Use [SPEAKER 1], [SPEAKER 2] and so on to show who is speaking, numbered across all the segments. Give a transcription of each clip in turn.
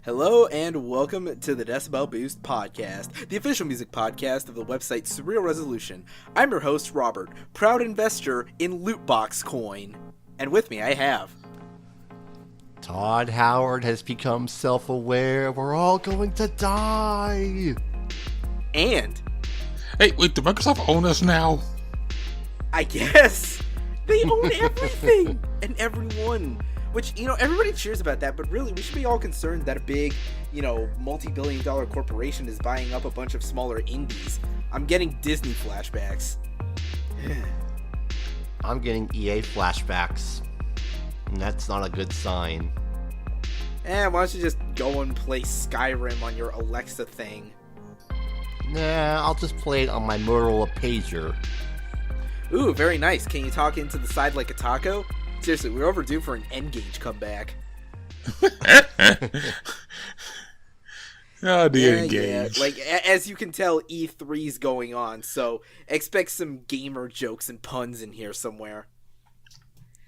[SPEAKER 1] Hello and welcome to the Decibel Boost podcast, the official music podcast of the website Surreal Resolution. I'm your host, Robert, proud investor in Lootbox Coin. And with me I have...
[SPEAKER 2] Todd Howard has become self-aware. We're all going to die.
[SPEAKER 1] And...
[SPEAKER 3] Hey, wait, do Microsoft own us now?
[SPEAKER 1] I guess. They own everything and everyone. Which, everybody cheers about that, but really, we should be all concerned that a big, multi-billion-dollar corporation is buying up a bunch of smaller indies. I'm getting Disney flashbacks.
[SPEAKER 2] I'm getting EA flashbacks. And that's not a good sign.
[SPEAKER 1] Why don't you just go and play Skyrim on your Alexa thing?
[SPEAKER 2] Nah, I'll just play it on my Motorola pager.
[SPEAKER 1] Ooh, very nice. Can you talk into the side like a taco? Seriously, we're overdue for an N-Gage comeback.
[SPEAKER 3] Oh, the N-Gage.
[SPEAKER 1] Yeah. Like, as you can tell, E3's going on, so expect some gamer jokes and puns in here somewhere.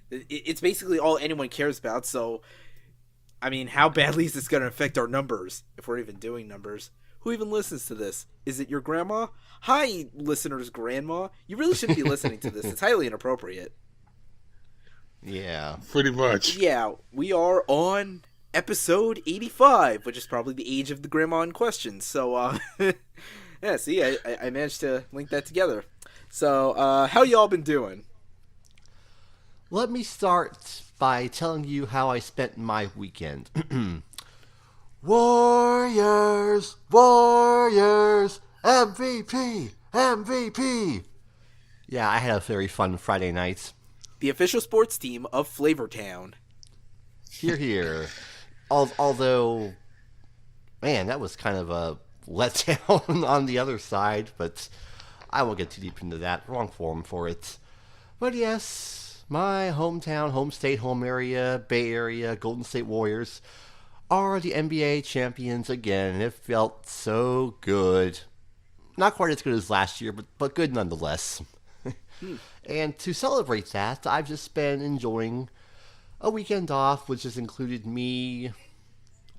[SPEAKER 1] It's basically all anyone cares about, so... I mean, how badly is this going to affect our numbers, if we're even doing numbers? Who even listens to this? Is it your grandma? Hi, listeners' grandma. You really shouldn't be listening to this. It's highly inappropriate.
[SPEAKER 2] Yeah.
[SPEAKER 3] Pretty much.
[SPEAKER 1] Yeah, we are on episode 85, which is probably the age of the grandma in question. So, yeah, see, I managed to link that together. So, how y'all been doing?
[SPEAKER 2] Let me start by telling you how I spent my weekend. Warriors! Warriors! MVP! MVP! Yeah, I had a very fun Friday night.
[SPEAKER 1] The official sports team of Flavortown.
[SPEAKER 2] Here. Although, man, that was kind of a letdown on the other side, but I won't get too deep into that. Wrong forum for it. But yes, my hometown, home state, home area, Bay Area, Golden State Warriors are the NBA champions again, and it felt so good. Not quite as good as last year, but good nonetheless. And to celebrate that, I've just been enjoying a weekend off, which has included me,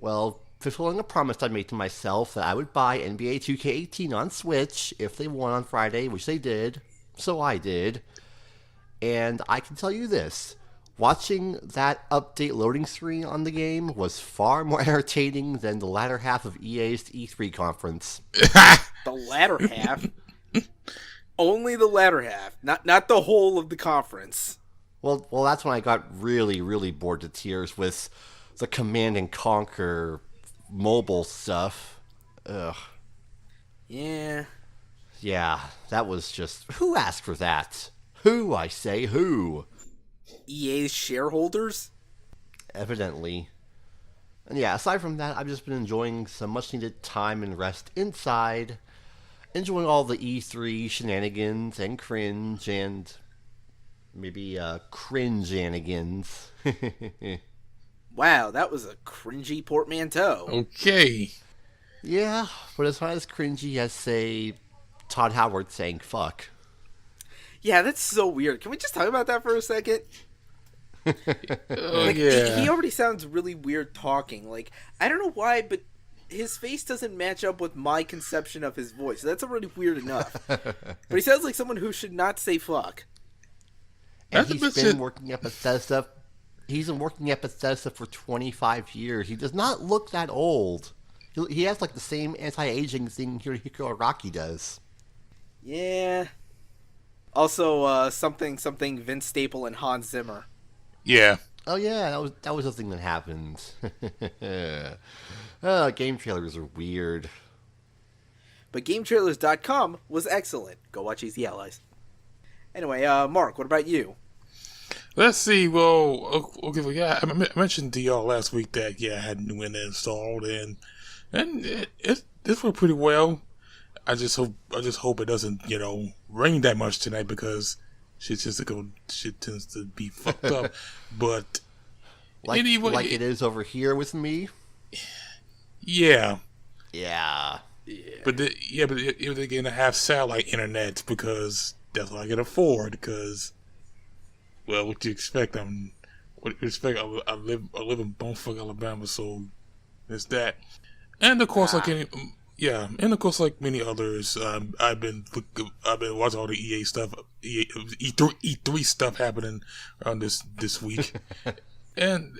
[SPEAKER 2] fulfilling a promise I made to myself that I would buy NBA 2K18 on Switch if they won on Friday, which they did. So I did. And I can tell you this. Watching that update loading screen on the game was far more entertaining than the latter half of EA's E3 conference.
[SPEAKER 1] The latter half? Only the latter half, not the whole of the conference.
[SPEAKER 2] Well, that's when I got really, really bored to tears with the Command and Conquer mobile stuff. Ugh.
[SPEAKER 1] Yeah.
[SPEAKER 2] Yeah, that was just... Who asked for that? Who, I say, who?
[SPEAKER 1] EA's shareholders?
[SPEAKER 2] Evidently. And yeah, aside from that, I've just been enjoying some much-needed time and rest inside, enjoying all the E3 shenanigans and cringe and maybe cringe-anigans.
[SPEAKER 1] Wow, that was a cringy portmanteau.
[SPEAKER 3] Okay.
[SPEAKER 2] Yeah, but it's not as cringy as, say, Todd Howard saying fuck.
[SPEAKER 1] Yeah, that's so weird. Can we just talk about that for a second?
[SPEAKER 3] Yeah.
[SPEAKER 1] He already sounds really weird talking. Like, I don't know why, but his face doesn't match up with my conception of his voice. That's already weird enough. But he sounds like someone who should not say fuck.
[SPEAKER 2] And he's been working at Bethesda. He's been working at Bethesda for 25 years. He does not look that old. He has like the same anti-aging thing Hiro Araki does.
[SPEAKER 1] Yeah. Also, something Vince Staple and Hans Zimmer.
[SPEAKER 3] Yeah.
[SPEAKER 2] Oh yeah, that was the thing that happened. Game trailers are weird.
[SPEAKER 1] But GameTrailers.com was excellent. Go watch Easy Allies. Anyway, Mark, what about you?
[SPEAKER 3] Let's see. Well, okay. Well, yeah, I mentioned to y'all last week that I had new internet installed and it went pretty well. I just hope it doesn't rain that much tonight because shit tends to be fucked up. But anyway,
[SPEAKER 2] like it is over here with me.
[SPEAKER 3] Yeah.
[SPEAKER 2] Yeah.
[SPEAKER 3] But they're gonna have satellite internet because that's what I can afford. Because, well, what do you expect? I live in Bumblefuck, Alabama, so There's that, and of course, like many others, I've been watching all the EA stuff, E3 stuff happening around this week, and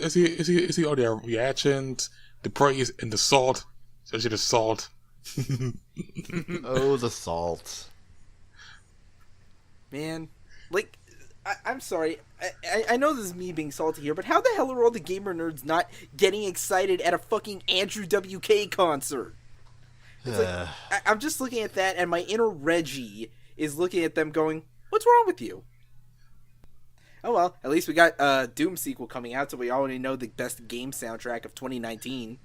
[SPEAKER 3] see all their reactions, the praise and the salt, especially the salt.
[SPEAKER 2] Oh, the salt.
[SPEAKER 1] Man, like, I'm sorry. I know this is me being salty here, but how the hell are all the gamer nerds not getting excited at a fucking Andrew WK concert? It's like, I'm just looking at that, and my inner Reggie is looking at them going, what's wrong with you? Oh well, at least we got a Doom sequel coming out, so we already know the best game soundtrack of 2019.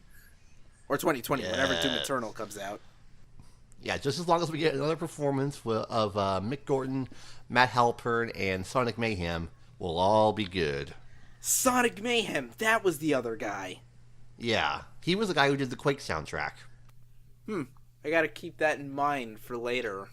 [SPEAKER 1] Or 2020, whenever Doom Eternal comes out.
[SPEAKER 2] Yeah, just as long as we get another performance of Mick Gordon, Matt Halpern, and Sonic Mayhem, we'll all be good.
[SPEAKER 1] Sonic Mayhem, that was the other guy.
[SPEAKER 2] Yeah, he was the guy who did the Quake soundtrack.
[SPEAKER 1] I gotta keep that in mind for later.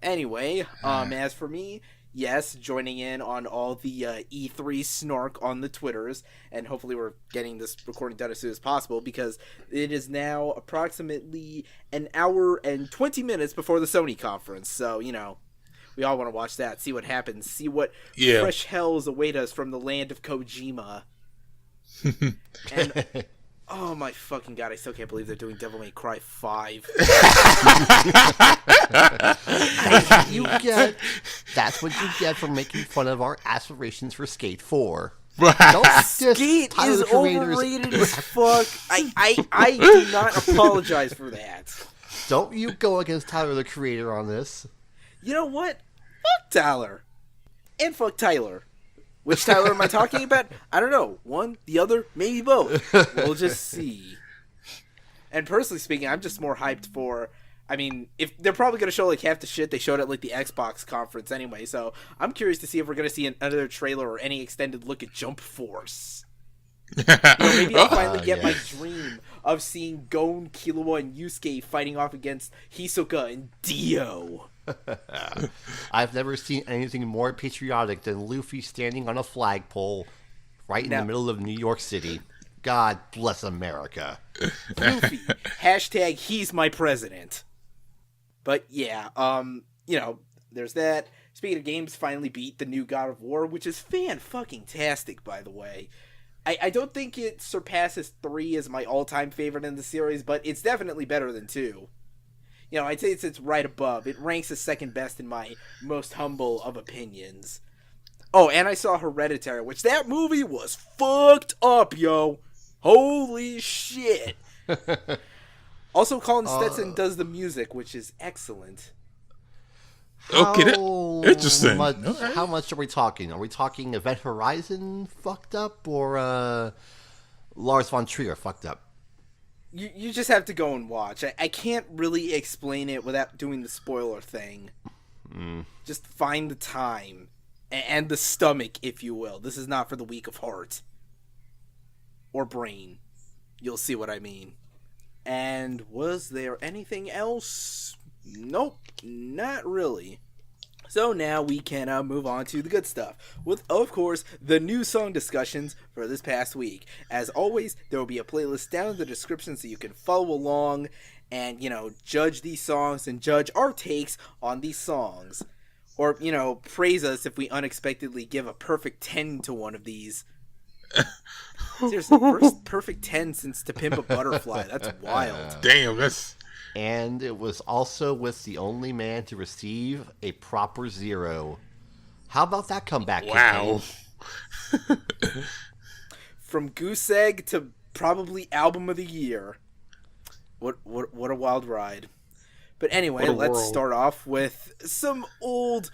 [SPEAKER 1] Anyway, as for me, yes, joining in on all the E3 snark on the Twitters, and hopefully we're getting this recording done as soon as possible, because it is now approximately an hour and 20 minutes before the Sony conference, so, you know, we all want to watch that, see what happens, see what fresh hells await us from the land of Kojima. And oh my fucking god, I still can't believe they're doing Devil May Cry 5.
[SPEAKER 2] That's what you get for making fun of our aspirations for Skate 4.
[SPEAKER 1] Skate is overrated as fuck. I do not apologize for that.
[SPEAKER 2] Don't you go against Tyler, the creator, on this.
[SPEAKER 1] You know what? Fuck Tyler. And fuck Tyler. Which Tyler am I talking about? I don't know. One, the other, maybe both. We'll just see. And personally speaking, I'm just more hyped for... I mean, if they're probably going to show like half the shit they showed at like the Xbox conference anyway, so I'm curious to see if we're going to see another trailer or any extended look at Jump Force. You know, maybe I'll finally get my dream of seeing Gon, Killua, and Yusuke fighting off against Hisoka and Dio.
[SPEAKER 2] I've never seen anything more patriotic than Luffy standing on a flagpole right in the middle of New York City. God bless America.
[SPEAKER 1] Luffy, hashtag he's my president. But yeah, you know, there's that. Speaking of games, finally beat the new God of War, which is fan-fucking-tastic, by the way. I don't think it surpasses 3 as my all-time favorite in the series, but it's definitely better than 2. You know, I'd say it's right above. It ranks as second best in my most humble of opinions. Oh, and I saw Hereditary, which that movie was fucked up, yo. Holy shit. Also, Colin Stetson does the music, which is excellent.
[SPEAKER 3] Interesting.
[SPEAKER 2] How much are we talking? Are we talking Event Horizon fucked up, or Lars von Trier fucked up?
[SPEAKER 1] You just have to go and watch. I can't really explain it without doing the spoiler thing. Just find the time. And the stomach, if you will. This is not for the weak of heart. Or brain. You'll see what I mean. And was there anything else? Nope, not really. So now we can move on to the good stuff, with, of course, the new song discussions for this past week. As always, there will be a playlist down in the description so you can follow along and, you know, judge these songs and judge our takes on these songs. Or, you know, praise us if we unexpectedly give a perfect 10 to one of these. Seriously, first perfect 10 since To Pimp a Butterfly. That's wild.
[SPEAKER 3] Damn, that's...
[SPEAKER 2] And it was also with the only man to receive a proper 0. How about that comeback?
[SPEAKER 3] Wow.
[SPEAKER 1] From Goose Egg to probably Album of the Year. What a wild ride. But anyway, let's start off with some old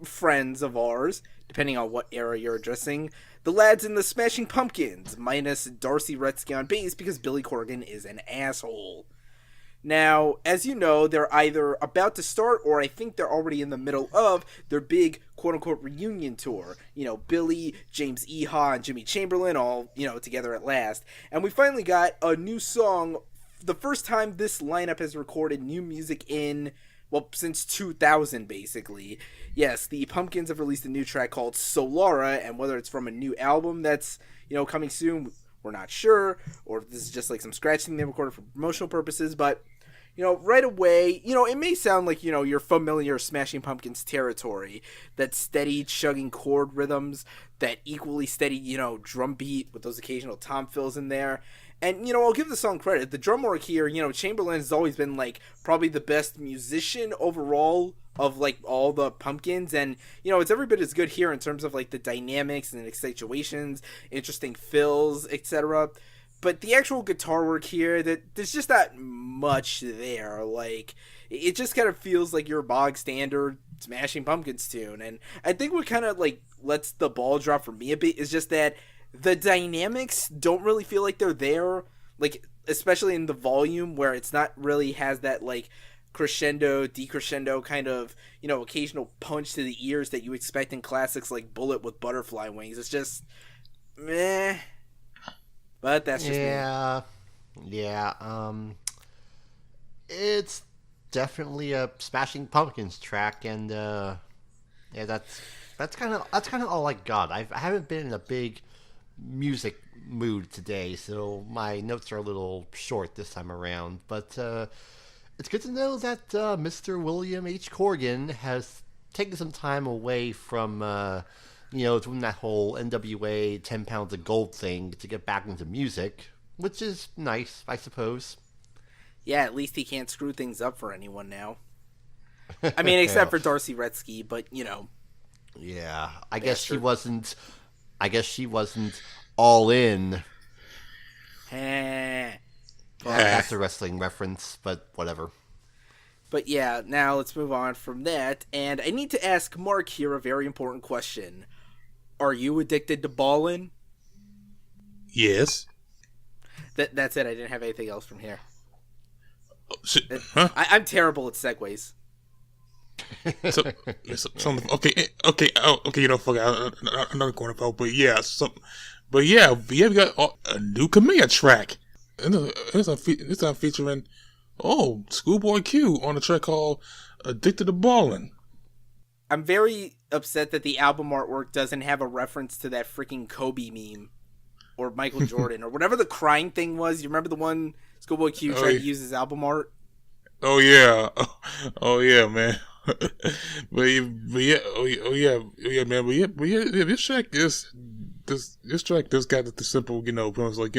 [SPEAKER 1] friends of ours, depending on what era you're addressing. The lads in the Smashing Pumpkins, minus Darcy Retzky on bass because Billy Corgan is an asshole. Now, as you know, they're either about to start or I think they're already in the middle of their big quote-unquote reunion tour. You know, Billy, James Iha, and Jimmy Chamberlain all, you know, together at last. And we finally got a new song, the first time this lineup has recorded new music in, well, since 2000, basically. Yes, the Pumpkins have released a new track called Solara, and whether it's from a new album that's, you know, coming soon, we're not sure, or if this is just like some scratching they recorded for promotional purposes, but right away, it may sound like, you're familiar Smashing Pumpkins territory, that steady chugging chord rhythms, that equally steady, drum beat with those occasional tom fills in there. And, I'll give the song credit. The drum work here, Chamberlain has always been, like, probably the best musician overall of, like, all the Pumpkins. And, it's every bit as good here in terms of, like, the dynamics and accentuations, interesting fills, etc. But the actual guitar work here, there's just not much there. Like, it just kind of feels like your bog standard Smashing Pumpkins tune. And I think what kind of, like, lets the ball drop for me a bit is just that the dynamics don't really feel like they're there, like, especially in the volume where it's not really has that, like, crescendo, decrescendo kind of, occasional punch to the ears that you expect in classics like Bullet with Butterfly Wings. It's just, meh. But that's just me.
[SPEAKER 2] Yeah, it's definitely a Smashing Pumpkins track, and, yeah, that's kind of all I got. I haven't been in a big music mood today, so my notes are a little short this time around, but it's good to know that Mr. William H. Corgan has taken some time away from doing that whole NWA 10 pounds of gold thing to get back into music, which is nice, I suppose.
[SPEAKER 1] Yeah, at least he can't screw things up for anyone now. I mean, except for Darcy Retzky, but
[SPEAKER 2] Yeah, I guess she wasn't all in. That's a wrestling reference, but whatever.
[SPEAKER 1] But yeah, now let's move on from that. And I need to ask Mark here a very important question. Are you addicted to Ballin?
[SPEAKER 3] Yes.
[SPEAKER 1] That's it. I didn't have anything else from here.
[SPEAKER 3] Oh, shit. Huh?
[SPEAKER 1] I'm terrible at segues.
[SPEAKER 3] Okay, fuck it. I'm not going to but yeah, we got a new Kamaiyah track. It's featuring Schoolboy Q on a track called "Addicted to Ballin'."
[SPEAKER 1] I'm very upset that the album artwork doesn't have a reference to that freaking Kobe meme or Michael Jordan or whatever the crying thing was. You remember the one Schoolboy Q tried to use as album art?
[SPEAKER 3] Oh yeah, man. This track just got the simple, premise, like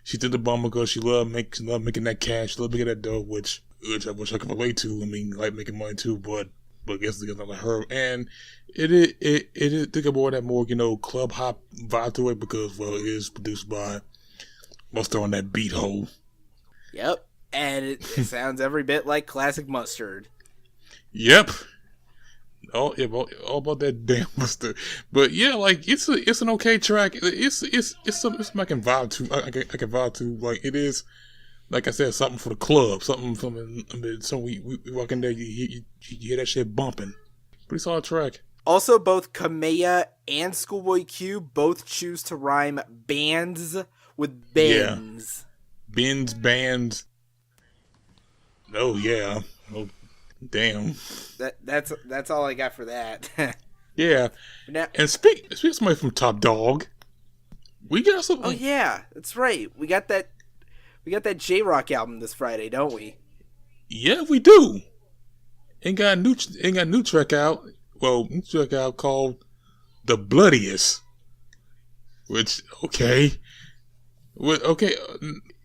[SPEAKER 3] she did the bomb because she loved making that cash, she loved making that dough, which I wish I could relate to. I mean, like making money too, but I guess it's not like her. And it is think about that more, club hop vibe to it because it is produced by Mustard on that beat hole.
[SPEAKER 1] Yep, and it sounds every bit like classic Mustard.
[SPEAKER 3] Yep. All about that damn Mustard. But yeah, like it's an okay track. It's something I can vibe to. I can vibe to. Like it is, like I said, something for the club. Something we walk in there, you hear that shit bumping. Pretty solid track.
[SPEAKER 1] Also, both Kamaiyah and Schoolboy Q both choose to rhyme bands with bends.
[SPEAKER 3] Yeah. Bands. Oh yeah. Oh. Damn.
[SPEAKER 1] That's all I got for that.
[SPEAKER 3] Yeah.
[SPEAKER 1] Now,
[SPEAKER 3] and speak of somebody from Top Dog. We got some.
[SPEAKER 1] Oh yeah, that's right. We got that J-Rock album this Friday, don't we?
[SPEAKER 3] Yeah, we do. Ain't got a new track out. Well, new track out called The Bloodiest. Which okay. Okay.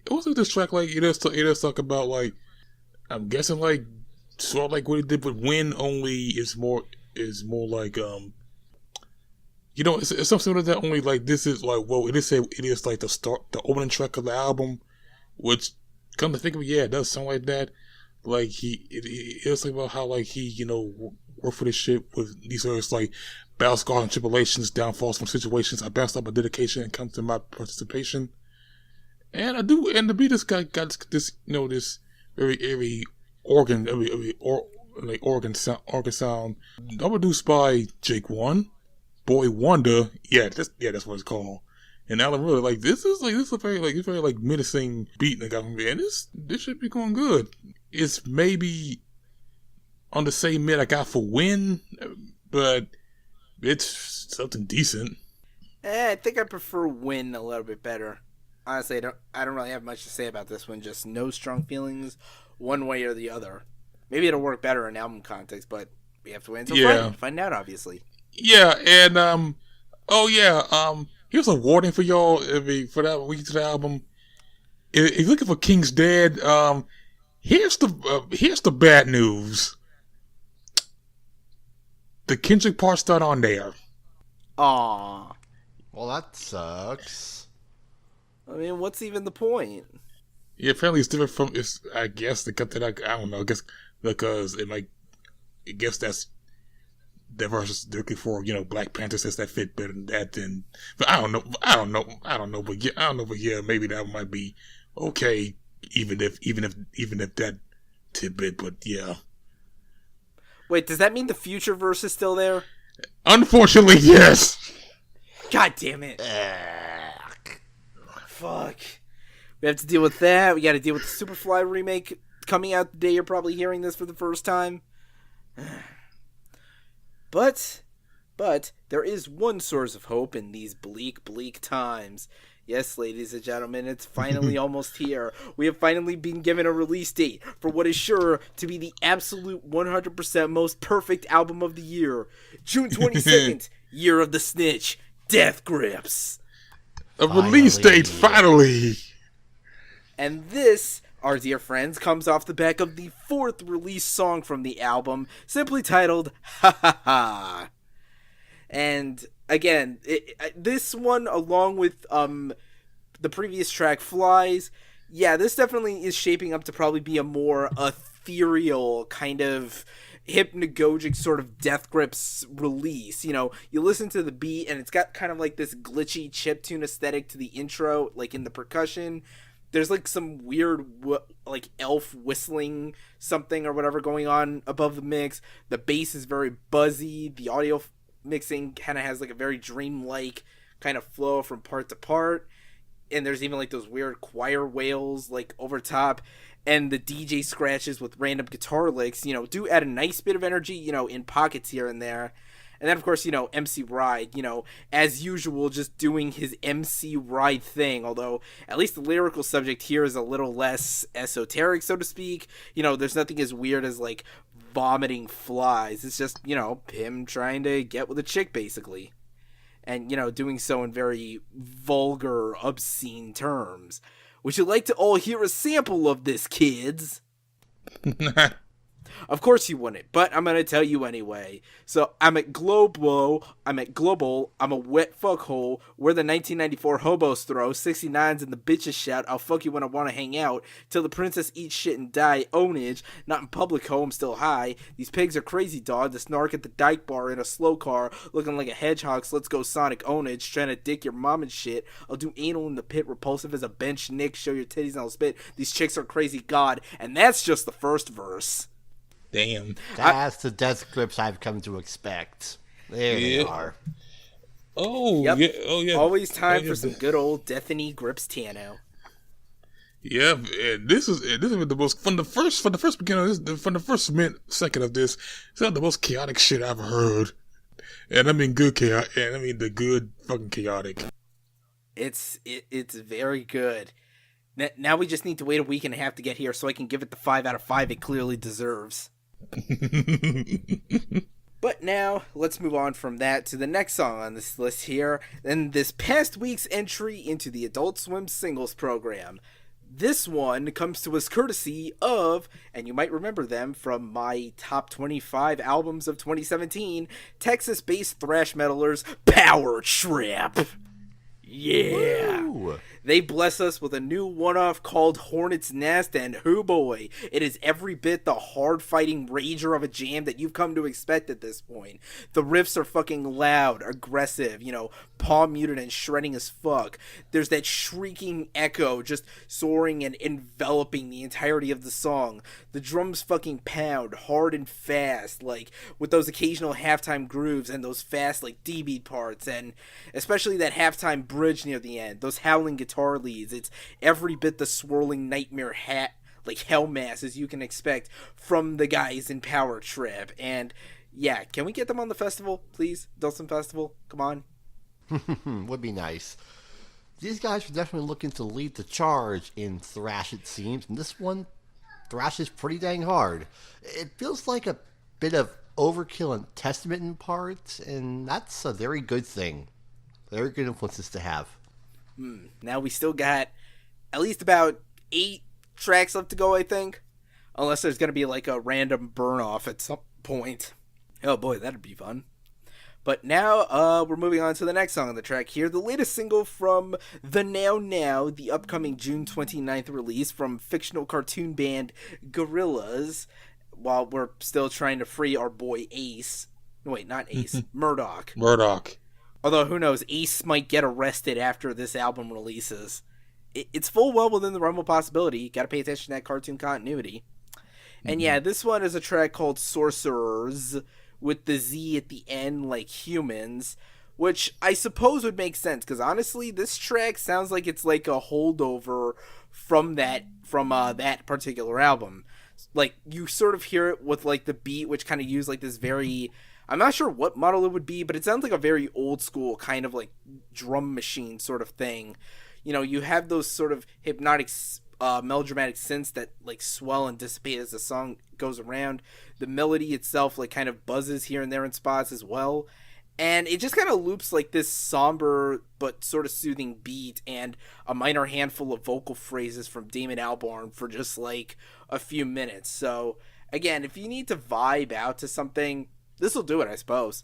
[SPEAKER 3] What's with this track like? It does talk about like I'm guessing like. Sort of like what he did with Win, only is more like it's something similar to that. Only like this is like it is like the opening track of the album, which come to think of it, yeah, it does sound like that. Like it's like about how like he worked for this shit with these various like battles, scars, and tribulations, downfalls from situations. I bounced up my dedication and comes to my participation, and the beat this guy got this this very organ sound, all produced by Jake One, Boy Wonder. Yeah, that's what it's called. And Alan really like this is a very menacing beat that got from me, and this should be going good. It's maybe on the same mid I got for Win, but it's something decent.
[SPEAKER 1] I think I prefer Win a little bit better. honestly, I don't really have much to say about this one. Just no strong feelings, one way or the other. Maybe it'll work better in album context, but we have to wait until Friday to find out. Obviously.
[SPEAKER 3] Yeah, and here's a warning for y'all. For that week to the album, if you're looking for King's Dead, here's the bad news. The Kendrick part's not on there.
[SPEAKER 1] Aww.
[SPEAKER 2] Well, that sucks.
[SPEAKER 1] I mean, what's even the point?
[SPEAKER 3] Yeah, apparently it's different from. I guess they cut that. I don't know. I guess because it might. I guess that's the versus they're looking for. Black Panther says that fit better than that. Then, but I don't know. But yeah, maybe that might be okay. Even if that tidbit. But yeah.
[SPEAKER 1] Wait, does that mean the future verse is still there?
[SPEAKER 3] Unfortunately, yes.
[SPEAKER 1] God damn it. Fuck. We have to deal with that. We got to deal with the Superfly remake coming out the day you're probably hearing this for the first time. But there is one source of hope in these bleak, bleak times. Yes, ladies and gentlemen, it's finally almost here. We have finally been given a release date for what is sure to be the absolute 100% most perfect album of the year. June 22nd, Year of the Snitch, Death Grips.
[SPEAKER 3] A release date, finally.
[SPEAKER 1] And this, our dear friends, comes off the back of the 4th release song from the album, simply titled Hahaha. And again, this one, along with the previous track, Flies, yeah, this definitely is shaping up to probably be a more ethereal kind of hypnagogic sort of Death Grips release. You listen to the beat and it's got kind of like this glitchy chiptune aesthetic to the intro, like in the percussion. There's like some weird like elf whistling something or whatever going on above the mix. The bass is very buzzy. The audio mixing kind of has like a very dreamlike kind of flow from part to part. And there's even like those weird choir wails like over top. And the DJ scratches with random guitar licks, do add a nice bit of energy, in pockets here and there. And then, of course, MC Ride, as usual, just doing his MC Ride thing. Although, at least the lyrical subject here is a little less esoteric, so to speak. There's nothing as weird as, like, vomiting flies. It's just, him trying to get with a chick, basically. And, doing so in very vulgar, obscene terms. Would you like to all hear a sample of this, kids? Of course you wouldn't, but I'm gonna tell you anyway. So, I'm at Global, I'm a wet fuckhole, where the 1994 hobos throw, 69s and the bitches shout, I'll fuck you when I wanna hang out, till the princess eats shit and die, ownage, not in public home, still high, these pigs are crazy dog, the snark at the dyke bar in a slow car, looking like a hedgehog, so let's go Sonic ownage, trying to dick your mom and shit, I'll do anal in the pit, repulsive as a bench nick, show your titties and I'll spit, these chicks are crazy god, and that's just the first verse.
[SPEAKER 3] Damn.
[SPEAKER 2] That's the Death Grips I've come to expect. There they are.
[SPEAKER 3] Oh,
[SPEAKER 1] yep.
[SPEAKER 3] Yeah. Oh, yeah.
[SPEAKER 1] Always time for some good old Deathany Grips Tano.
[SPEAKER 3] Yeah, and this is the most from the first beginning from the first second of this. It's not the most chaotic shit I've heard, and I mean good chaotic, and I mean the good fucking chaotic.
[SPEAKER 1] It's very good. Now we just need to wait a week and a half to get here, so I can give it the 5 out of 5 it clearly deserves. But now, let's move on from that to the next song on this list here, and this past week's entry into the Adult Swim singles program. This one comes to us courtesy of, and you might remember them from my top 25 albums of 2017, Texas-based thrash metalers Power Trip. Yeah. Woo. They bless us with a new one-off called Hornet's Nest, and hoo boy, it is every bit the hard-fighting rager of a jam that you've come to expect at this point. The riffs are fucking loud, aggressive, palm muted and shredding as fuck. There's that shrieking echo just soaring and enveloping the entirety of the song. The drums fucking pound hard and fast, like with those occasional halftime grooves and those fast like D-beat parts, and especially that halftime bridge near the end, those howling guitar leads. It's every bit the swirling nightmare like hell mass as you can expect from the guys in Power Trip. And yeah, can we get them on the festival, please? Dulcim Festival, come on.
[SPEAKER 2] Would be nice. these guys are definitely looking to lead the charge in thrash, it seems, and this one thrashes pretty dang hard. It feels like a bit of overkill and testament in parts, and that's a very good thing. Very good influences to have.
[SPEAKER 1] Now we still got at least about 8 tracks left to go, I think. Unless there's going to be like a random burn-off at some point. Oh boy, that'd be fun. But now, we're moving on to the next song on the track here. The latest single from the Now, the upcoming June 29th release from fictional cartoon band Gorillaz. While we're still trying to free our boy Ace. Wait, not Ace. Murdoch. Although, who knows, Ace might get arrested after this album releases. It's full well within the realm of possibility. Gotta pay attention to that cartoon continuity. And yeah, this one is a track called Sorcererz, with the Z at the end like humans, which I suppose would make sense, because honestly, this track sounds like it's like a holdover from that particular album. Like, you sort of hear it with like the beat, which kind of used like this very... I'm not sure what model it would be, but it sounds like a very old school kind of like drum machine sort of thing. You know, you have those sort of hypnotic, melodramatic synths that like swell and dissipate as the song goes around. The melody itself like kind of buzzes here and there in spots as well. And it just kind of loops like this somber but sort of soothing beat and a minor handful of vocal phrases from Damon Albarn for just like a few minutes. So again, if you need to vibe out to something, this will do it, I suppose.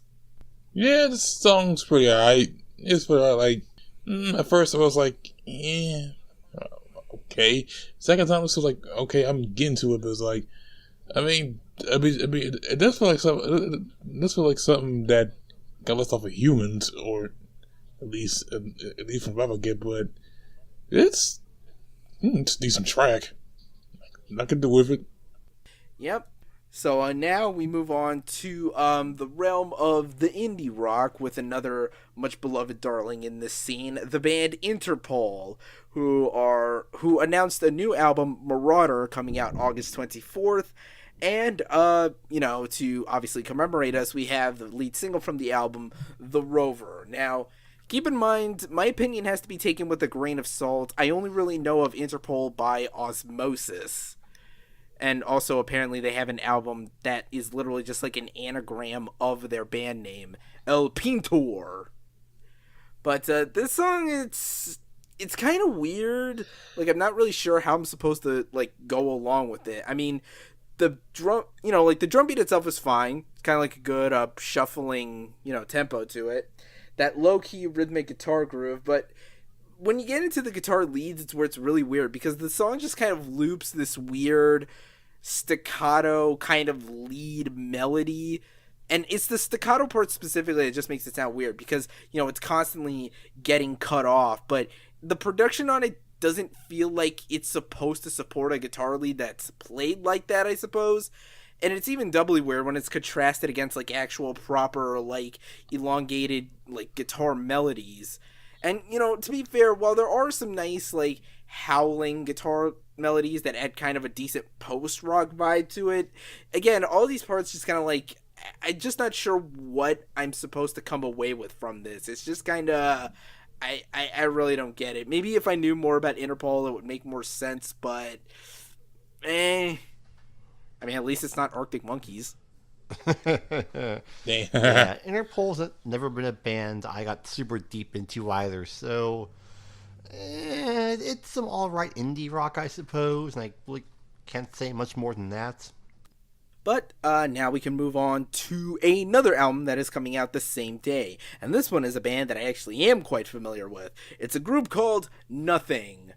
[SPEAKER 3] Yeah, this song's pretty alright. It's pretty alright. Like, at first I was like, yeah, okay. Second time it was like, okay, I'm getting to it, but it's like, I mean, it does feel like something. This feel like something that got left off of Humans, or at least from what I get. But it's a decent track. I can do with it.
[SPEAKER 1] Yep. So now we move on to the realm of the indie rock with another much beloved darling in this scene, the band Interpol, who announced a new album, Marauder, coming out August 24th. And, to obviously commemorate us, we have the lead single from the album, The Rover. Now, keep in mind, my opinion has to be taken with a grain of salt. I only really know of Interpol by osmosis. And also, apparently, they have an album that is literally just like an anagram of their band name, El Pintor. But this song, it's kind of weird. Like, I'm not really sure how I'm supposed to, like, go along with it. I mean, the drum, the drum beat itself is fine. It's kind of like a good shuffling, tempo to it. That low-key rhythmic guitar groove, but when you get into the guitar leads, it's where it's really weird, because the song just kind of loops this weird staccato kind of lead melody, and it's the staccato part specifically that just makes it sound weird, because it's constantly getting cut off, but the production on it doesn't feel like it's supposed to support a guitar lead that's played like that, I suppose. And it's even doubly weird when it's contrasted against like actual proper like elongated like guitar melodies. And, to be fair, while there are some nice, like, howling guitar melodies that add kind of a decent post-rock vibe to it, again, all these parts just kind of, like, I'm just not sure what I'm supposed to come away with from this. It's just kind of, I really don't get it. Maybe if I knew more about Interpol, it would make more sense, but, I mean, at least it's not Arctic Monkeys.
[SPEAKER 2] Yeah, Interpol's never been a band I got super deep into either, so it's some alright indie rock, I suppose, and I really can't say much more than that.
[SPEAKER 1] But now we can move on to another album that is coming out the same day, and this one is a band that I actually am quite familiar with. It's a group called Nothing.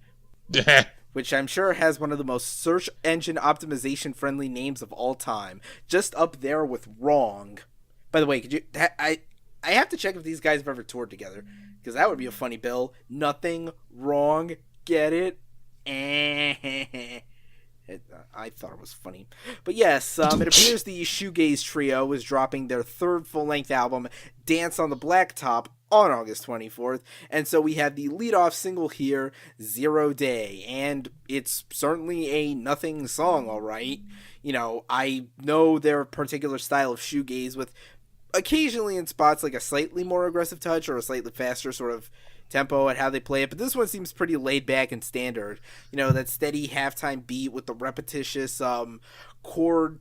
[SPEAKER 1] Which I'm sure has one of the most search engine optimization friendly names of all time, just up there with Wrong. By the way, I have to check if these guys have ever toured together, because that would be a funny bill. Nothing, Wrong, get it? I thought it was funny. But yes, it appears the Shoegaze Trio is dropping their third full-length album, Dance on the Blacktop, on August 24th, and so we have the lead-off single here, Zero Day, and it's certainly a Nothing song, alright. I know their particular style of shoegaze with occasionally in spots like a slightly more aggressive touch or a slightly faster sort of tempo and how they play it, but this one seems pretty laid back and standard. You know, that steady halftime beat with the repetitious chord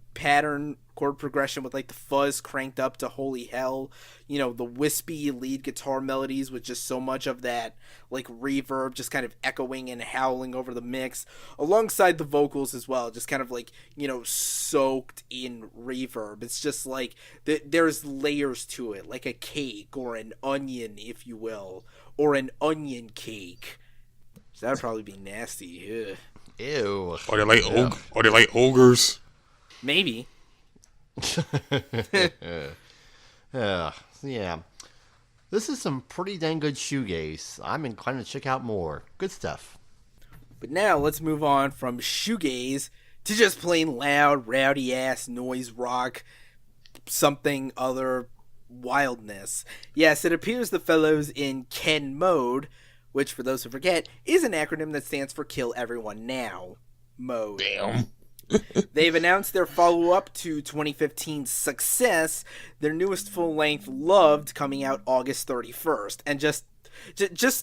[SPEAKER 1] progression with like the fuzz cranked up to holy hell. You know, the wispy lead guitar melodies with just so much of that like reverb just kind of echoing and howling over the mix, alongside the vocals as well, just kind of like, you know, soaked in reverb. It's just like there's layers to it, like a cake or an onion, if you will, or an onion cake. So that would probably be nasty. Ugh.
[SPEAKER 2] Ew.
[SPEAKER 3] Are they like ogres?
[SPEAKER 1] Maybe.
[SPEAKER 2] Yeah. This is some pretty dang good shoegaze. I'm inclined to check out more. Good stuff.
[SPEAKER 1] But now let's move on from shoegaze to just plain loud, rowdy ass noise rock, something other wildness. Yes, it appears the fellows in Ken Mode, which for those who forget is an acronym that stands for Kill Everyone Now Mode.
[SPEAKER 3] Damn.
[SPEAKER 1] They've announced their follow-up to 2015's Success, their newest full-length Loved, coming out August 31st. And just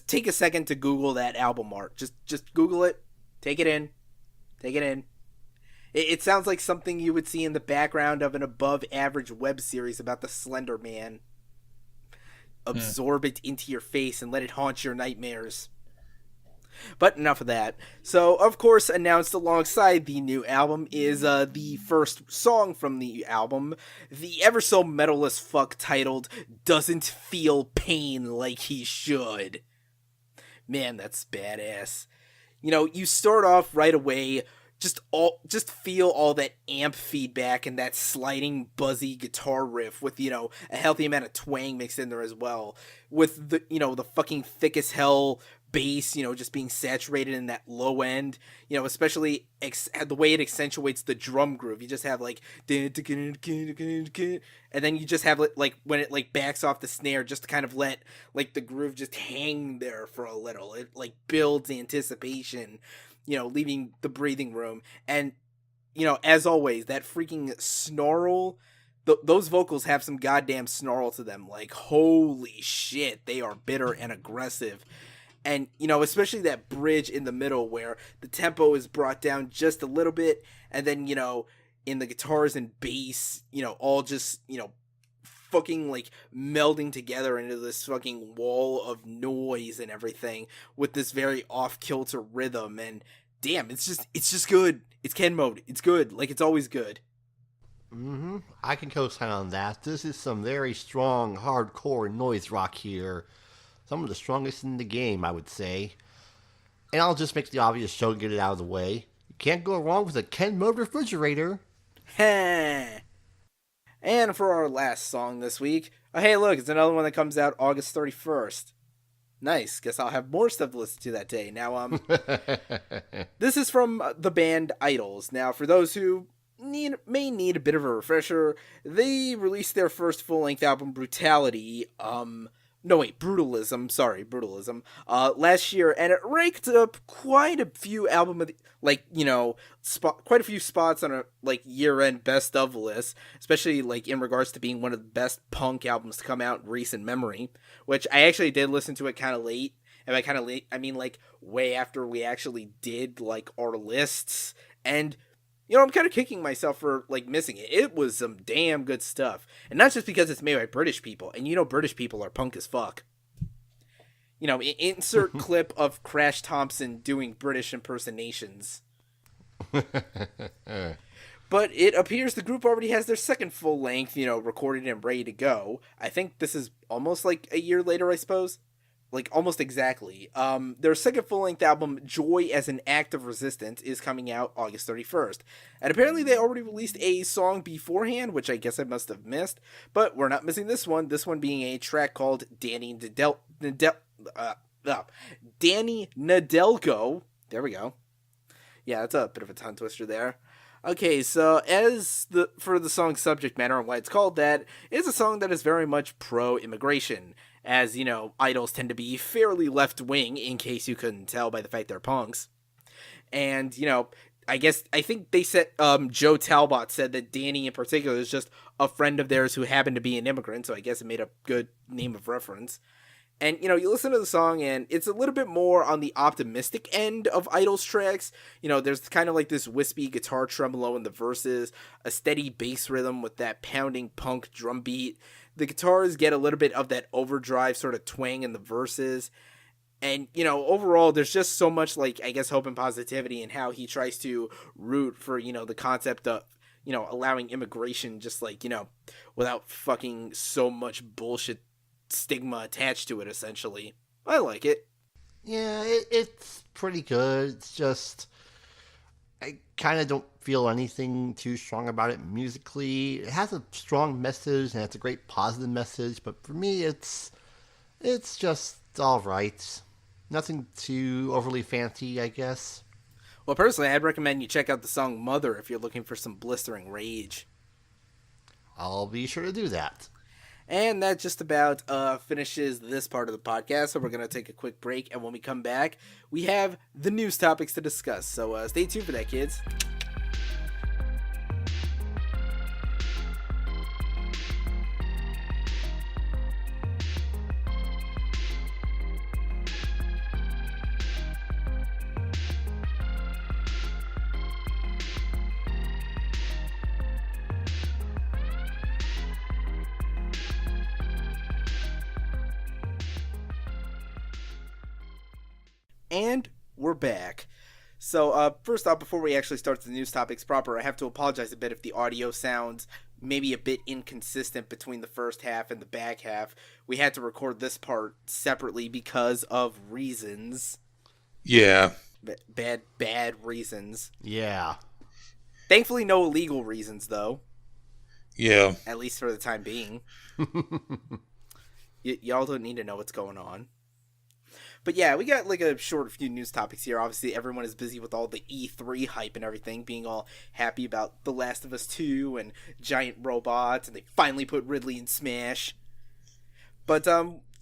[SPEAKER 1] take a second to Google that album art. Just Google it. Take it in. It sounds like something you would see in the background of an above-average web series about the Slender Man. Absorb it into your face and let it haunt your nightmares. But enough of that. So, of course, announced alongside the new album is the first song from the album, the ever so metal as fuck titled Doesn't Feel Pain Like He Should. Man, that's badass. You know, you start off right away, just feel all that amp feedback and that sliding buzzy guitar riff with, you know, a healthy amount of twang mixed in there as well. With the, you know, the fucking thick as hell bass, you know, just being saturated in that low end, you know, especially the way it accentuates the drum groove. You just have like, and then you just have like when it like backs off the snare, just to kind of let like the groove just hang there for a little. It like builds anticipation, you know, leaving the breathing room. And, you know, as always, that freaking snarl, those vocals have some goddamn snarl to them. Like, holy shit, they are bitter and aggressive. And, you know, especially that bridge in the middle where the tempo is brought down just a little bit, and then, you know, in the guitars and bass, you know, all just, you know, fucking, like, melding together into this fucking wall of noise and everything with this very off-kilter rhythm. And, damn, it's just good. It's Ken Mode. It's good. Like, it's always good.
[SPEAKER 2] Mm-hmm. I can co-sign on that. This is some very strong, hardcore noise rock here. Some of the strongest in the game, I would say. And I'll just make the obvious show and get it out of the way. You can't go wrong with a Ken Mode refrigerator.
[SPEAKER 1] Heh. And for our last song this week, hey look, it's another one that comes out August 31st. Nice, guess I'll have more stuff to listen to that day. Now, this is from the band Idols. Now, for those who may need a bit of a refresher, they released their first full-length album, Brutalism, last year, and it ranked up quite a few quite a few spots on a, like, year-end best of list, especially, like, in regards to being one of the best punk albums to come out in recent memory, which I actually did listen to it kind of late, and by kind of late, I mean, like, way after we actually did, like, our lists, and you know, I'm kind of kicking myself for, like, missing it. It was some damn good stuff. And not just because it's made by British people. And you know British people are punk as fuck. You know, insert clip of Crash Thompson doing British impersonations. But it appears the group already has their second full length, you know, recorded and ready to go. I think this is almost like a year later, I suppose. Like, almost exactly. Their second full-length album, Joy as an Act of Resistance, is coming out August 31st. And apparently they already released a song beforehand, which I guess I must have missed. But we're not missing this one being a track called Danny Nedelko. There we go. Yeah, that's a bit of a tongue twister there. Okay, so for the song's subject matter and why it's called that, it's a song that is very much pro-immigration. As, you know, Idols tend to be fairly left-wing, in case you couldn't tell by the fact they're punks. And, you know, I think they said, Joe Talbot said that Danny in particular is just a friend of theirs who happened to be an immigrant, so I guess it made a good name of reference. And, you listen to the song, and it's a little bit more on the optimistic end of Idol's tracks. There's kind of like this wispy guitar tremolo in the verses, a steady bass rhythm with that pounding punk drum beat. The guitars get a little bit of that overdrive sort of twang in the verses. And, overall, there's just so much, like, I guess, hope and positivity in how he tries to root for, the concept of, allowing immigration just, like, without fucking so much bullshit stigma attached to it, essentially. I like it.
[SPEAKER 2] Yeah, it's pretty good. It's just, I kind of don't feel anything too strong about it musically. It has a strong message, and it's a great positive message, but for me, it's just alright. Nothing too overly fancy, I guess.
[SPEAKER 1] Well, personally, I'd recommend you check out the song Mother if you're looking for some blistering rage.
[SPEAKER 2] I'll be sure to do that.
[SPEAKER 1] And that just about finishes this part of the podcast, so we're going to take a quick break, and when we come back, we have the news topics to discuss, so stay tuned for that, kids. And we're back. So, first off, before we actually start the news topics proper, I have to apologize a bit if the audio sounds maybe a bit inconsistent between the first half and the back half. We had to record this part separately because of reasons.
[SPEAKER 3] Yeah.
[SPEAKER 1] Bad reasons.
[SPEAKER 2] Yeah.
[SPEAKER 1] Thankfully, no illegal reasons, though.
[SPEAKER 3] Yeah.
[SPEAKER 1] At least for the time being. Y'all don't need to know what's going on. But yeah, we got like a short few news topics here. Obviously, everyone is busy with all the E3 hype and everything, being all happy about The Last of Us 2 and giant robots, and they finally put Ridley in Smash. But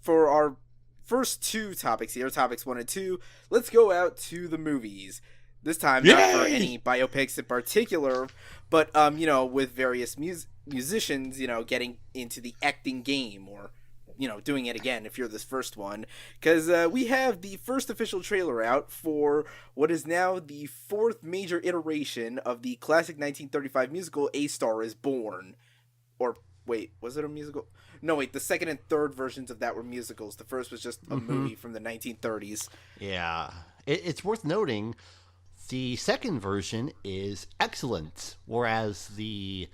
[SPEAKER 1] for our first two topics here, topics 1 and 2, let's go out to the movies. This time, not for any biopics in particular, but with various musicians, getting into the acting game, or doing it again if you're this first one, because we have the first official trailer out for what is now the fourth major iteration of the classic 1935 musical A Star is Born. Or, wait, was it a musical? No, wait, the second and third versions of that were musicals. The first was just a movie from the 1930s.
[SPEAKER 2] Yeah. It's worth noting, the second version is excellent, whereas the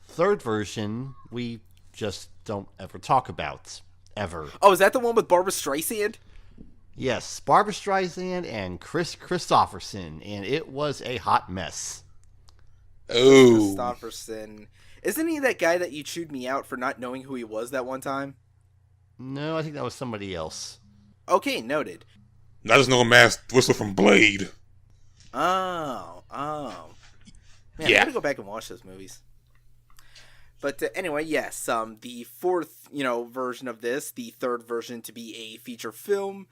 [SPEAKER 2] third version, we just don't ever talk about. Ever.
[SPEAKER 1] Oh, is that the one with Barbra Streisand?
[SPEAKER 2] Yes, Barbra Streisand and Chris Christopherson, and it was a hot mess.
[SPEAKER 3] Oh.
[SPEAKER 1] Christopherson. Isn't he that guy that you chewed me out for not knowing who he was that one time?
[SPEAKER 2] No, I think that was somebody else.
[SPEAKER 1] Okay, noted.
[SPEAKER 3] I just know a masked whistle from Blade.
[SPEAKER 1] Oh. Man,
[SPEAKER 3] Yeah.
[SPEAKER 1] I gotta go back and watch those movies. But anyway, yes, the fourth, version of this, the third version to be a feature film.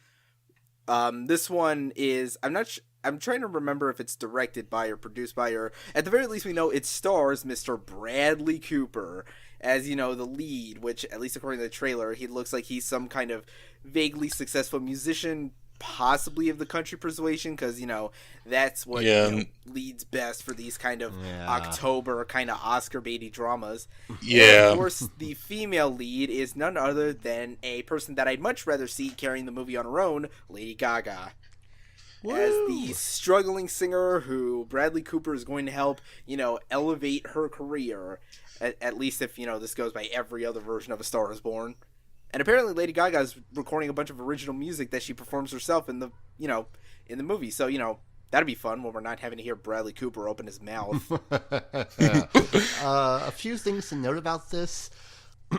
[SPEAKER 1] This one is, I'm trying to remember if it's directed by or produced by, or at the very least we know it stars Mr. Bradley Cooper as, the lead, which, at least according to the trailer, he looks like he's some kind of vaguely successful musician, possibly of the country persuasion, because that's what leads best for these kind of October kind of Oscar baity dramas.
[SPEAKER 3] Yeah.
[SPEAKER 1] And of course, the female lead is none other than a person that I'd much rather see carrying the movie on her own, Lady Gaga. Woo! As the struggling singer who Bradley Cooper is going to help, elevate her career, at least if this goes by every other version of A Star is Born. And apparently Lady Gaga is recording a bunch of original music that she performs herself in the, in the movie. So, that'd be fun when we're not having to hear Bradley Cooper open his mouth.
[SPEAKER 2] A few things to note about this.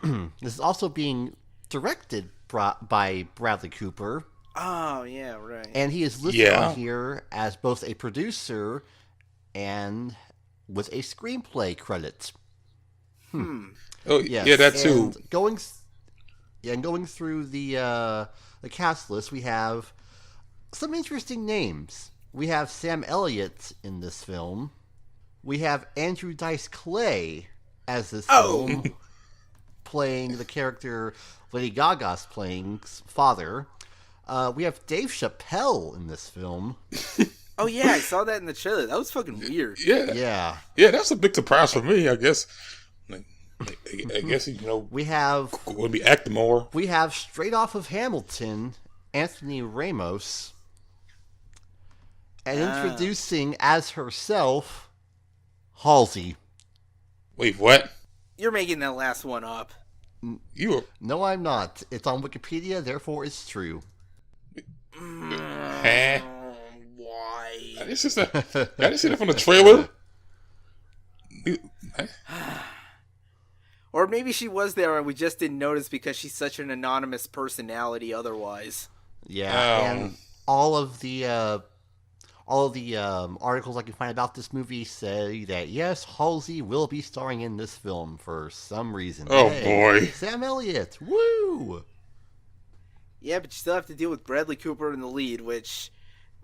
[SPEAKER 2] This is also being directed by Bradley Cooper.
[SPEAKER 1] Oh, yeah, right.
[SPEAKER 2] And he is listed on here as both a producer and with a screenplay credit.
[SPEAKER 3] Oh, yes. Yeah, that too.
[SPEAKER 2] And going through the cast list, we have some interesting names. We have Sam Elliott in this film. We have Andrew Dice Clay as this film. playing the character Lady Gaga's playing's father. We have Dave Chappelle in this film.
[SPEAKER 1] Oh yeah, I saw that in the trailer. That was fucking weird.
[SPEAKER 2] Yeah.
[SPEAKER 3] That's a big surprise for me, I guess. I guess
[SPEAKER 2] we have
[SPEAKER 3] will be acting more.
[SPEAKER 2] We have straight off of Hamilton, Anthony Ramos, and introducing as herself, Halsey.
[SPEAKER 3] Wait, what?
[SPEAKER 1] You're making that last one up.
[SPEAKER 2] No, I'm not. It's on Wikipedia, therefore it's true.
[SPEAKER 1] Why?
[SPEAKER 3] I didn't see that from the trailer.
[SPEAKER 1] Or maybe she was there and we just didn't notice because she's such an anonymous personality otherwise.
[SPEAKER 2] Yeah, and all of the articles I can find about this movie say that, yes, Halsey will be starring in this film for some reason.
[SPEAKER 3] Oh,
[SPEAKER 2] hey,
[SPEAKER 3] boy.
[SPEAKER 2] Sam Elliott, woo!
[SPEAKER 1] Yeah, but you still have to deal with Bradley Cooper in the lead, which,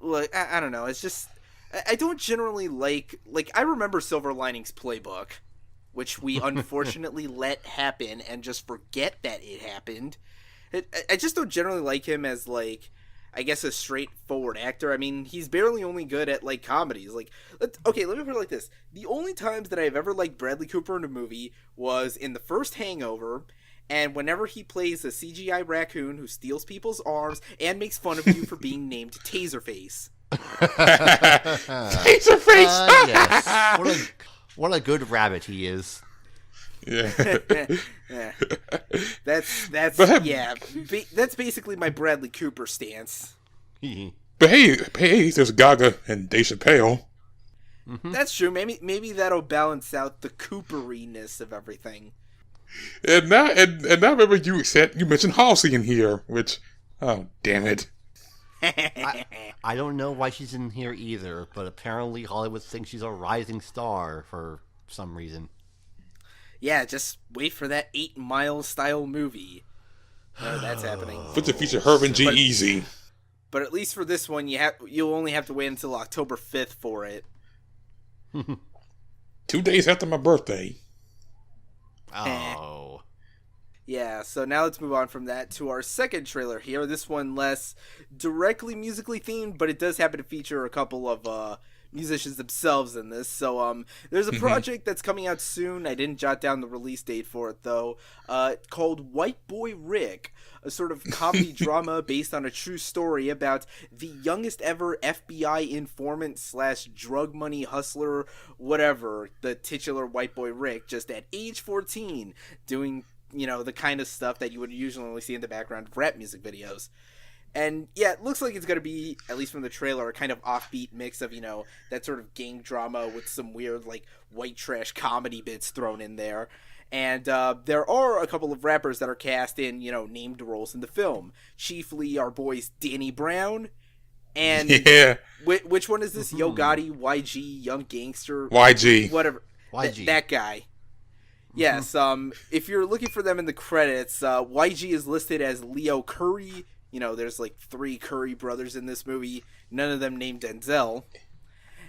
[SPEAKER 1] look, I don't know. It's just, I don't generally like, I remember Silver Linings Playbook, which we unfortunately let happen and just forget that it happened. I just don't generally like him as, like, I guess a straightforward actor. I mean, he's barely only good at, like, comedies. Like, let me put it like this. The only times that I've ever liked Bradley Cooper in a movie was in the first Hangover, and whenever he plays a CGI raccoon who steals people's arms and makes fun of you for being named Taserface.
[SPEAKER 3] Taserface!
[SPEAKER 2] Yes. What a good rabbit he is.
[SPEAKER 3] Yeah.
[SPEAKER 1] That's basically my Bradley Cooper stance.
[SPEAKER 3] But hey, there's Gaga and Dave Chappelle.
[SPEAKER 2] Mm-hmm.
[SPEAKER 1] That's true. Maybe that'll balance out the Cooperiness of everything.
[SPEAKER 3] And now remember you mentioned Halsey in here, which, oh damn it.
[SPEAKER 2] I don't know why she's in here either, but apparently Hollywood thinks she's a rising star for some reason.
[SPEAKER 1] Yeah, just wait for that 8 Mile style movie. That's happening.
[SPEAKER 3] Put the feature her and G-Eazy.
[SPEAKER 1] But at least for this one, you'll only have to wait until October 5th for it.
[SPEAKER 3] 2 days after my birthday.
[SPEAKER 2] Oh.
[SPEAKER 1] Yeah, so now let's move on from that to our second trailer here. This one less directly musically themed, but it does happen to feature a couple of musicians themselves in this. So there's a project that's coming out soon. I didn't jot down the release date for it, though, called White Boy Rick, a sort of comedy drama based on a true story about the youngest ever FBI informant / drug money hustler, whatever, the titular White Boy Rick, just at age 14, doing, the kind of stuff that you would usually only see in the background of rap music videos. And yeah, it looks like it's going to be, at least from the trailer, a kind of offbeat mix of, that sort of gang drama with some weird, like, white trash comedy bits thrown in there. And there are a couple of rappers that are cast in, named roles in the film. Chiefly our boys Danny Brown and...
[SPEAKER 3] Yeah.
[SPEAKER 1] Which one is this? Yo Gotti, YG, Young Gangster?
[SPEAKER 3] YG.
[SPEAKER 1] Whatever.
[SPEAKER 2] YG.
[SPEAKER 1] That guy. Yes, if you're looking for them in the credits, YG is listed as Leo Curry. There's like 3 Curry brothers in this movie, none of them named Denzel.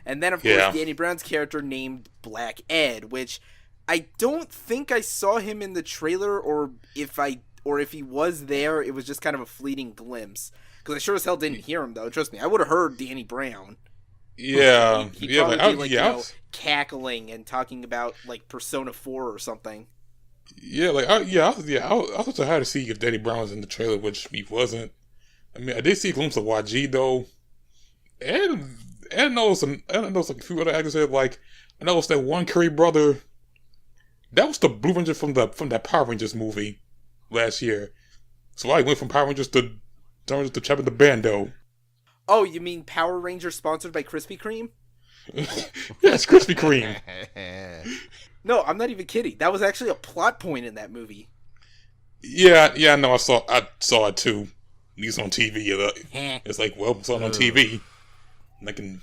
[SPEAKER 1] And then, of course, Danny Brown's character named Black Ed, which I don't think I saw him in the trailer, or if he was there, it was just kind of a fleeting glimpse. Because I sure as hell didn't hear him, though. Trust me, I would have heard Danny Brown.
[SPEAKER 3] Yeah.
[SPEAKER 1] He'd probably be cackling and talking about, like, Persona 4 or something.
[SPEAKER 3] Yeah, I thought I had to see if Danny Brown was in the trailer, which he wasn't. I mean, I did see a glimpse of YG though, and I noticed like a few other actors there. Like, I noticed that one Curry brother, that was the Blue Ranger from that Power Rangers movie last year. So I went from Power Rangers to Chapter the Bando.
[SPEAKER 1] Oh, you mean Power Rangers sponsored by Krispy Kreme?
[SPEAKER 3] Yes, Krispy Kreme.
[SPEAKER 1] No, I'm not even kidding. That was actually a plot point in that movie.
[SPEAKER 3] Yeah, no, I saw it too. At least on TV. It's like, well, it's on TV. And I can...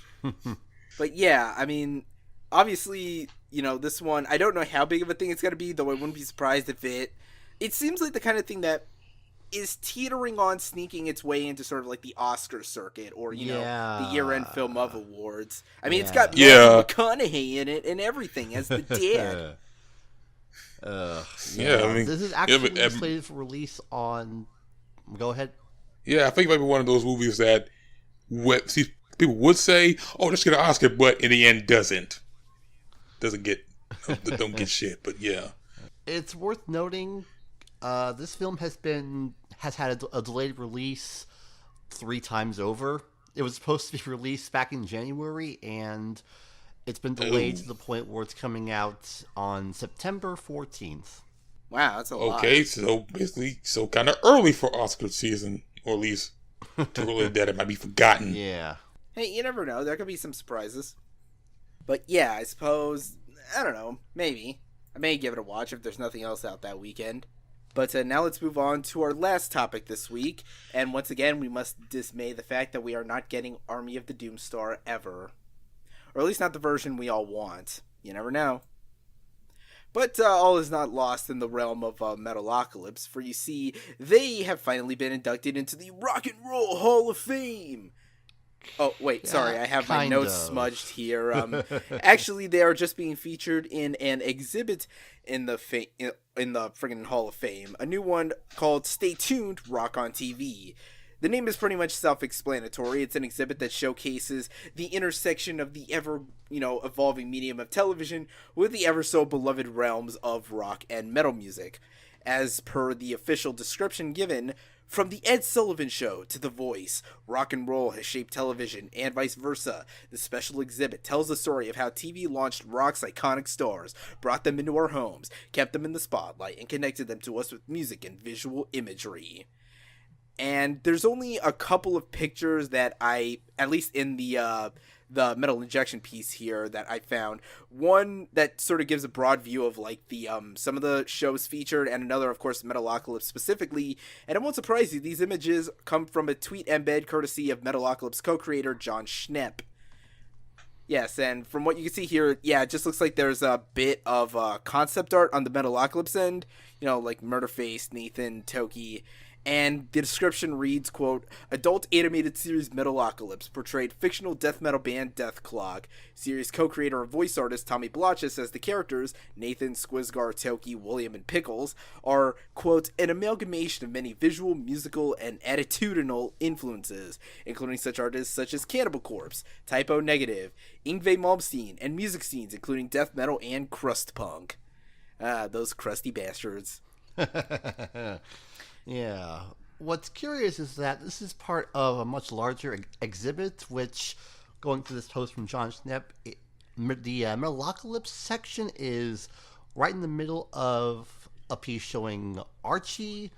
[SPEAKER 1] But yeah, I mean, obviously, this one, I don't know how big of a thing it's going to be, though I wouldn't be surprised if it seems like the kind of thing that is teetering on sneaking its way into sort of like the Oscar circuit or, the year-end Film of Awards. I mean, it's got Matthew McConaughey in it and everything as the dad.
[SPEAKER 3] Yeah, I mean,
[SPEAKER 2] this is actually slated for release on. Go ahead.
[SPEAKER 3] Yeah, I think it might be one of those movies that people would say, "Oh, let's get an Oscar," but in the end, don't get shit. But yeah,
[SPEAKER 2] it's worth noting. This film has had a delayed release 3 times over. It was supposed to be released back in January, and it's been delayed to the point where it's coming out on September 14th.
[SPEAKER 1] Wow, that's a lot.
[SPEAKER 3] Okay, so basically, kind of early for Oscar season, or at least too early that it might be forgotten.
[SPEAKER 2] Yeah.
[SPEAKER 1] Hey, you never know. There could be some surprises. But yeah, I suppose, I don't know, maybe. I may give it a watch if there's nothing else out that weekend. But now let's move on to our last topic this week. And once again, we must dismay the fact that we are not getting Army of the Doomstar ever. Or at least not the version we all want. You never know. But all is not lost in the realm of Metalocalypse, for you see, they have finally been inducted into the Rock and Roll Hall of Fame. Oh, wait, sorry, I have my notes smudged here. Actually, they are just being featured in an exhibit in the friggin' Hall of Fame. A new one called Stay Tuned, Rock on TV. The name is pretty much self-explanatory. It's an exhibit that showcases the intersection of the evolving medium of television with the ever-so-beloved realms of rock and metal music. As per the official description given, from The Ed Sullivan Show to The Voice, rock and roll has shaped television, and vice versa. The special exhibit tells the story of how TV launched rock's iconic stars, brought them into our homes, kept them in the spotlight, and connected them to us with music and visual imagery. And there's only a couple of pictures that at least in the Metal Injection piece here that I found. One that sort of gives a broad view of like the some of the shows featured, and another, of course, Metalocalypse specifically. And it won't surprise you, these images come from a tweet embed courtesy of Metalocalypse co-creator John Schnepp. Yes, and from what you can see here, yeah, it just looks like there's a bit of concept art on the Metalocalypse end. Like Murderface, Nathan, Toki. And the description reads, quote, adult animated series Metalocalypse portrayed fictional death metal band Deathclog. Series co-creator and voice artist Tommy Blotches says the characters, Nathan, Squizgar, Toki, William, and Pickles, are, quote, an amalgamation of many visual, musical, and attitudinal influences, including such artists such as Cannibal Corpse, Typo Negative, Yngwie Malmsteen, and music scenes including death metal and crust punk. Those crusty bastards.
[SPEAKER 2] Yeah. What's curious is that this is part of a much larger exhibit, which, going through this post from John Schnepp, the Metalocalypse section is right in the middle of a piece showing Archie,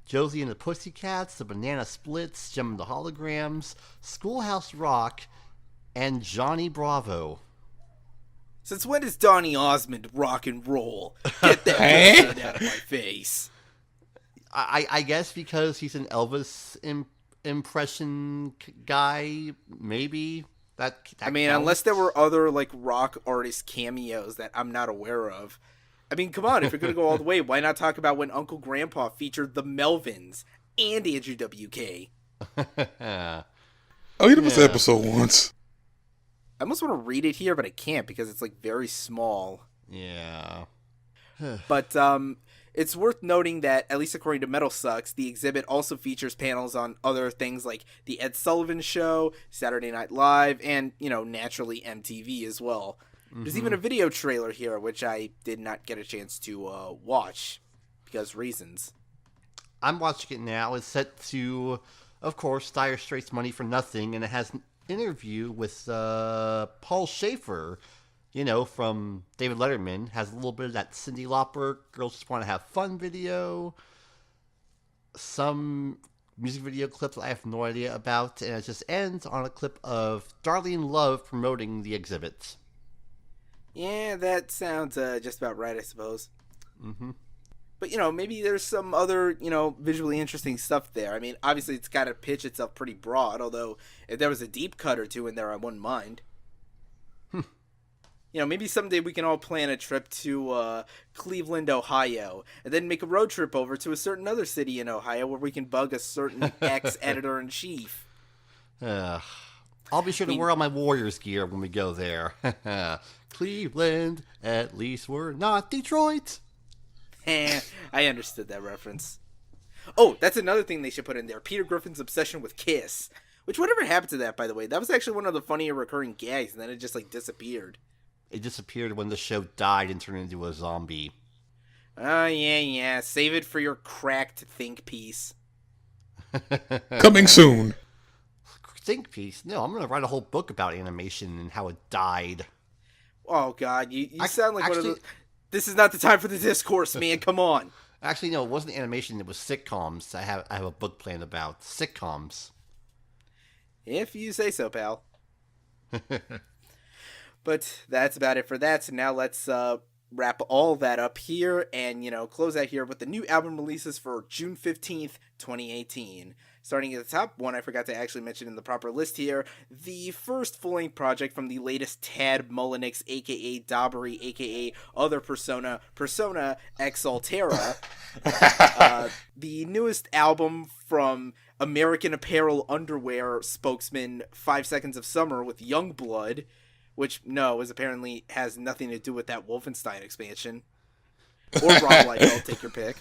[SPEAKER 2] Josie and the Pussycats, the Banana Splits, Gem and the Holograms, Schoolhouse Rock, and Johnny Bravo.
[SPEAKER 1] Since when does Donny Osmond rock and roll? Get that out of my face.
[SPEAKER 2] I guess because he's an Elvis impression guy, maybe. That
[SPEAKER 1] I mean,
[SPEAKER 2] counts.
[SPEAKER 1] Unless there were other, like, rock artist cameos that I'm not aware of. I mean, come on, if you're going to go all the way, why not talk about when Uncle Grandpa featured the Melvins and Andrew WK?
[SPEAKER 3] Oh, he did this episode once.
[SPEAKER 1] I almost want to read it here, but I can't because it's, like, very small.
[SPEAKER 2] Yeah.
[SPEAKER 1] But, it's worth noting that, at least according to Metal Sucks, the exhibit also features panels on other things like The Ed Sullivan Show, Saturday Night Live, and, naturally MTV as well. Mm-hmm. There's even a video trailer here, which I did not get a chance to watch, because reasons.
[SPEAKER 2] I'm watching it now. It's set to, of course, Dire Straits' Money for Nothing, and it has an interview with Paul Schaefer, from David Letterman. Has a little bit of that Cyndi Lauper, Girls Just Want to Have Fun video. Some music video clips I have no idea about. And it just ends on a clip of Darlene Love promoting the exhibit.
[SPEAKER 1] Yeah, that sounds just about right, I suppose.
[SPEAKER 2] Mm-hmm.
[SPEAKER 1] But, maybe there's some other, visually interesting stuff there. I mean, obviously it's got to pitch itself pretty broad, although if there was a deep cut or two in there, I wouldn't mind. Maybe someday we can all plan a trip to Cleveland, Ohio, and then make a road trip over to a certain other city in Ohio where we can bug a certain ex-editor-in-chief.
[SPEAKER 2] I'll be sure to wear all my Warriors gear when we go there. Cleveland, at least we're not Detroit.
[SPEAKER 1] I understood that reference. Oh, that's another thing they should put in there. Peter Griffin's obsession with Kiss. Which, whatever happened to that, by the way? That was actually one of the funnier recurring gags, and then it just, disappeared.
[SPEAKER 2] It disappeared when the show died and turned into a zombie.
[SPEAKER 1] Oh, yeah. Save it for your cracked think piece.
[SPEAKER 3] Coming soon.
[SPEAKER 2] Think piece? No, I'm going to write a whole book about animation and how it died.
[SPEAKER 1] Oh, God. You sound like one of those... This is not the time for the discourse, man. Come on.
[SPEAKER 2] Actually, no, it wasn't animation. It was sitcoms. I have a book planned about sitcoms.
[SPEAKER 1] If you say so, pal. But that's about it for that. So now let's wrap all that up here and, close out here with the new album releases for June 15th, 2018. Starting at the top, one I forgot to actually mention in the proper list here, the first full-length project from the latest Tad Mullenix, a.k.a. Dobbery, a.k.a. Other Persona X Altera. The newest album from American Apparel Underwear spokesman 5 Seconds of Summer with Youngblood, which, apparently has nothing to do with that Wolfenstein expansion. Or Rob Liefeld, take your pick.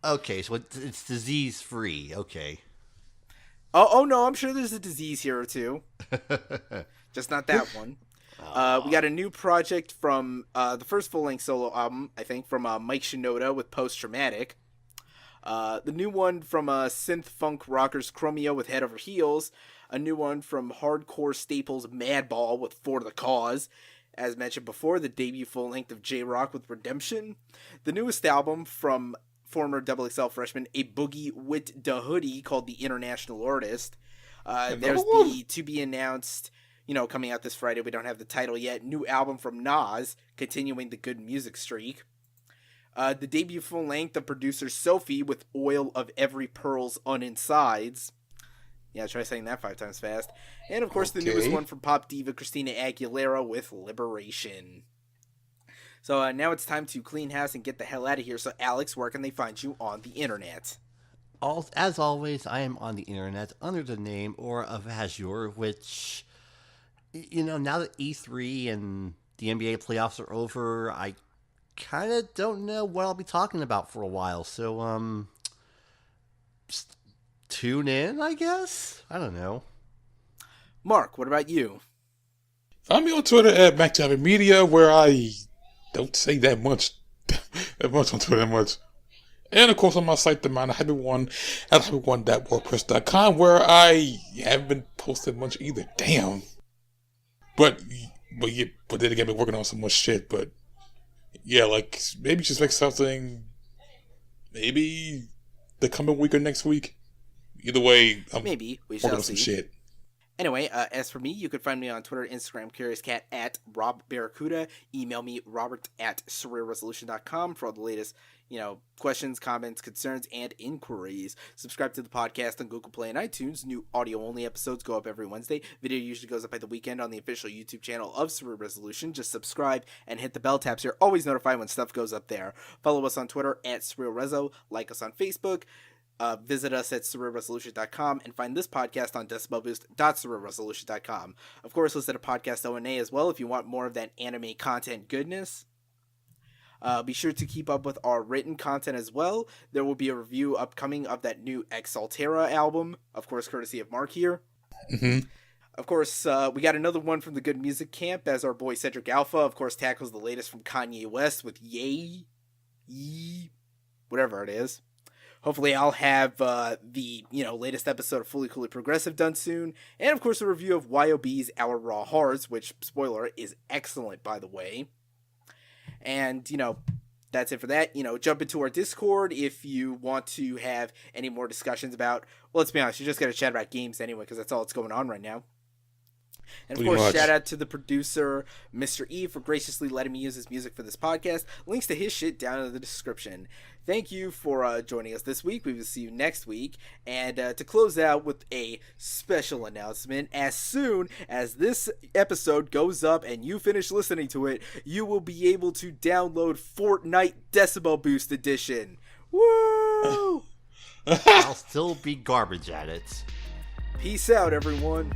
[SPEAKER 2] Okay, so it's disease-free, okay.
[SPEAKER 1] Oh, no, I'm sure there's a disease here or two. Just not that one. We got a new project from the first full-length solo album, I think, from Mike Shinoda with Post Traumatic. The new one from synth funk rockers Chromeo with Head Over Heels. A new one from hardcore staples Madball with For the Cause. As mentioned before, the debut full-length of J-Rock with Redemption. The newest album from former XXL freshman A Boogie Wit Da Hoodie called The International Artist. There's the to-be-announced, coming out this Friday, we don't have the title yet, new album from Nas, continuing the good music streak. The debut full-length of producer Sophie with Oil of Every Pearl's Uninsides. Yeah, try saying that 5 times fast. And, of course, the newest one from pop diva Christina Aguilera with Liberation. So now it's time to clean house and get the hell out of here. So, Alex, where can they find you on the internet?
[SPEAKER 2] As always, I am on the internet under the name Aura of Azure, which, now that E3 and the NBA playoffs are over, I kind of don't know what I'll be talking about for a while. So, just tune in, I guess? I don't know.
[SPEAKER 1] Mark, what about you?
[SPEAKER 3] Find me on Twitter at MacJaviMedia, where I don't say that much on Twitter that much. And of course on my site, The Mind of Happy One, at happyone.wordpress.com, where I haven't been posting much either. Damn. But then again, I've been working on so much shit, but yeah, maybe just make something, maybe the coming week or next week. Either way, I'm
[SPEAKER 1] maybe we
[SPEAKER 3] working
[SPEAKER 1] shall
[SPEAKER 3] on some
[SPEAKER 1] see.
[SPEAKER 3] shit.
[SPEAKER 1] Anyway, as for me, you can find me on Twitter, Instagram, CuriousCat, at RobBarracuda. Email me, robert@surrealresolution.com for all the latest, questions, comments, concerns, and inquiries. Subscribe to the podcast on Google Play and iTunes. New audio-only episodes go up every Wednesday. Video usually goes up by the weekend on the official YouTube channel of Surreal Resolution. Just subscribe and hit the bell tab so you're always notified when stuff goes up there. Follow us on Twitter at SurrealReso. Like us on Facebook. Visit us at surrealresolution.com and find this podcast on decibelboost.surrealresolution.com. Of course, listen to Podcast O&A as well if you want more of that anime content goodness. Be sure to keep up with our written content as well. There will be a review upcoming of that new X Altera album, of course, courtesy of Mark here.
[SPEAKER 3] Mm-hmm.
[SPEAKER 1] Of course, we got another one from the Good Music Camp as our boy Cedric Alpha, of course, tackles the latest from Kanye West with Yee, whatever it is. Hopefully I'll have the latest episode of Fully Coolly Progressive done soon. And, of course, a review of YOB's Our Raw Hearts, which, spoiler, is excellent, by the way. And, that's it for that. Jump into our Discord if you want to have any more discussions about... Well, let's be honest, you just got to chat about games anyway, because that's all that's going on right now. And, of course, shout out to the producer, Mr. E, for graciously letting me use his music for this podcast. Links to his shit down in the description. Thank you for joining us this week. We will see you next week. And to close out with a special announcement, as soon as this episode goes up and you finish listening to it, you will be able to download Fortnite Decibel Boost Edition. Woo!
[SPEAKER 2] I'll still be garbage at it.
[SPEAKER 1] Peace out, everyone.